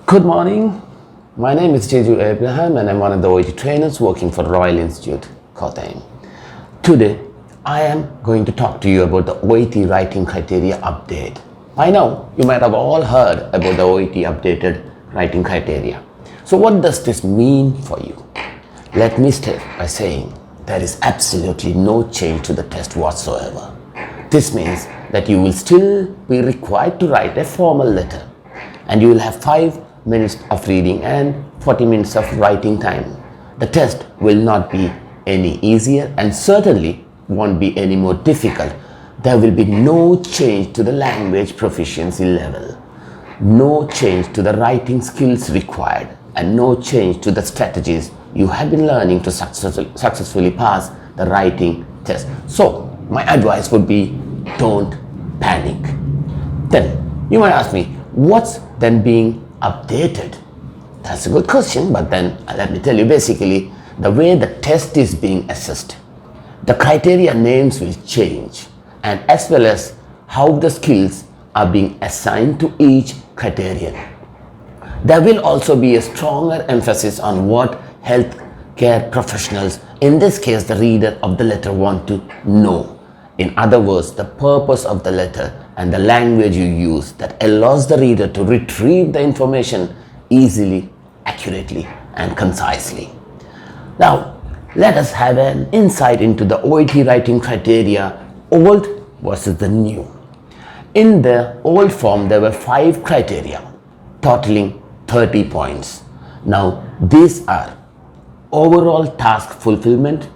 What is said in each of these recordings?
Good morning. My name is Jeju Abraham and I'm one of the OET trainers working for Royal Institute, Kottayam. Today, I am going to talk to you about the OET writing criteria update. By now, you might have all heard about the OET updated writing criteria. So what does this mean for you? Let me start by saying there is absolutely no change to the test whatsoever. This means that you will still be required to write a formal letter and you will have 5 minutes of reading and 40 minutes of writing time. The test will not be any easier and certainly won't be any more difficult. There will be no change to the language proficiency level, no change to the writing skills required, and no change to the strategies you have been learning to successfully pass the writing test. So my advice would be, don't panic. Then you might ask me, what's then being updated? That's a good question, but then let me tell you basically the way the test is being assessed. The criteria names will change, and as well as how the skills are being assigned to each criterion. There will also be a stronger emphasis on what healthcare professionals, in this case the reader of the letter, want to know. In other words, the purpose of the letter and the language you use that allows the reader to retrieve the information easily, accurately, and concisely. Now, let us have an insight into the OET writing criteria, old versus the new. In the old form, there were 5 criteria, totaling 30 points. Now, these are overall task fulfillment,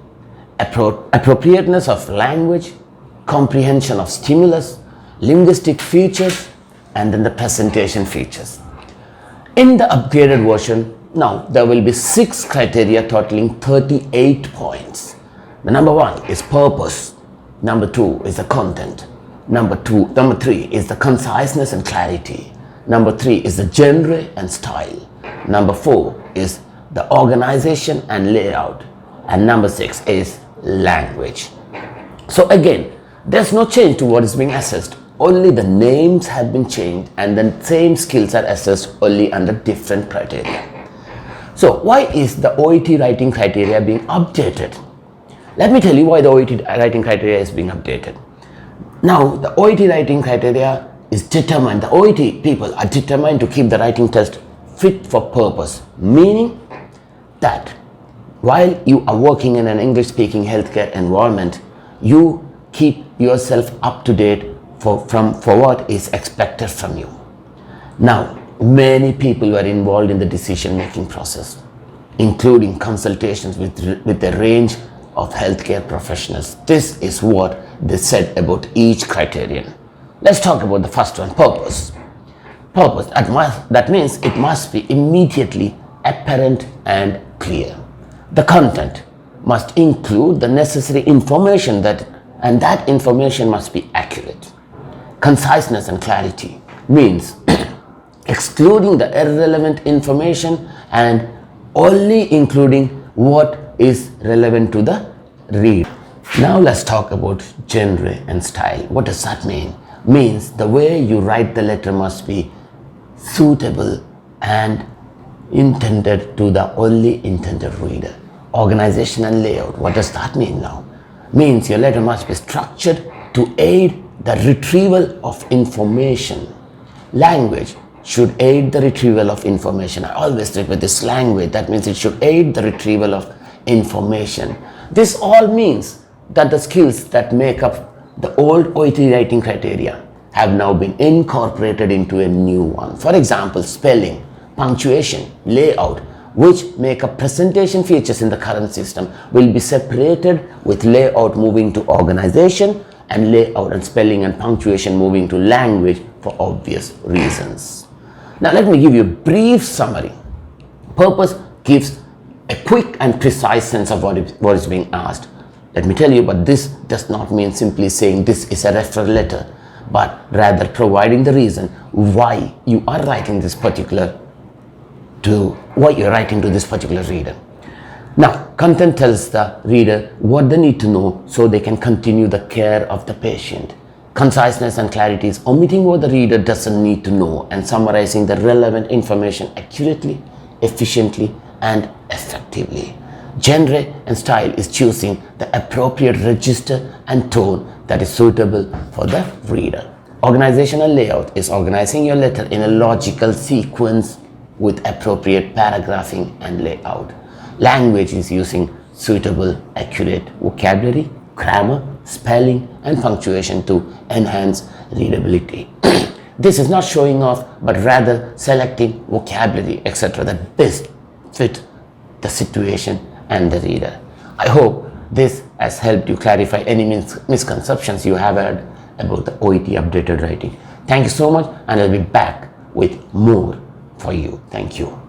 appropriateness of language, comprehension of stimulus, linguistic features, and then the presentation features. In the upgraded version, now there will be 6 criteria totaling 38 points. The number 1 is purpose, number 2 is the content, number 3 is the conciseness and clarity, number 3 is the genre and style, number 4 is the organization and layout, and number 6 is language. So again, there's no change to what is being assessed, only the names have been changed and the same skills are assessed only under different criteria. So why is the OET writing criteria being updated? Let me tell you why the OET writing criteria is being updated. Now the OET writing criteria is determined, the OET people are determined to keep the writing test fit for purpose, meaning that while you are working in an English speaking healthcare environment, you keep yourself up to date for what is expected from you. Now, many people were involved in the decision making process, including consultations with a range of healthcare professionals. This is what they said about each criterion. Let's talk about the first one, purpose. Purpose, that means it must be immediately apparent and clear. The content must include the necessary information and that information must be accurate. Conciseness and clarity means excluding the irrelevant information and only including what is relevant to the reader. Now let's talk about genre and style. What does that mean? Means the way you write the letter must be suitable and intended to the only intended reader. Organization and layout. What does that mean now? Means your letter must be structured to aid the retrieval of information. Language should aid the retrieval of information. I always repeat this, language, that means it should aid the retrieval of information. This all means that the skills that make up the old OET writing criteria have now been incorporated into a new one. For example, spelling, punctuation, layout, which make up presentation features in the current system, will be separated, with layout moving to organization and layout and spelling and punctuation moving to language for obvious reasons. Now let me give you a brief summary. Purpose gives a quick and precise sense of what is being asked. Let me tell you, but this does not mean simply saying this is a referral letter, but rather providing the reason why you are writing this particular to this particular reader. Now, content tells the reader what they need to know so they can continue the care of the patient. Conciseness and clarity is omitting what the reader doesn't need to know and summarizing the relevant information accurately, efficiently, and effectively. Genre and style is choosing the appropriate register and tone that is suitable for the reader. Organizational layout is organizing your letter in a logical sequence with appropriate paragraphing and layout. Language is using suitable, accurate vocabulary, grammar, spelling, and punctuation to enhance readability. This is not showing off, but rather selecting vocabulary, etc., that best fit the situation and the reader. I hope this has helped you clarify any misconceptions you have had about the OET updated writing. Thank you so much, and I'll be back with more for you. Thank you.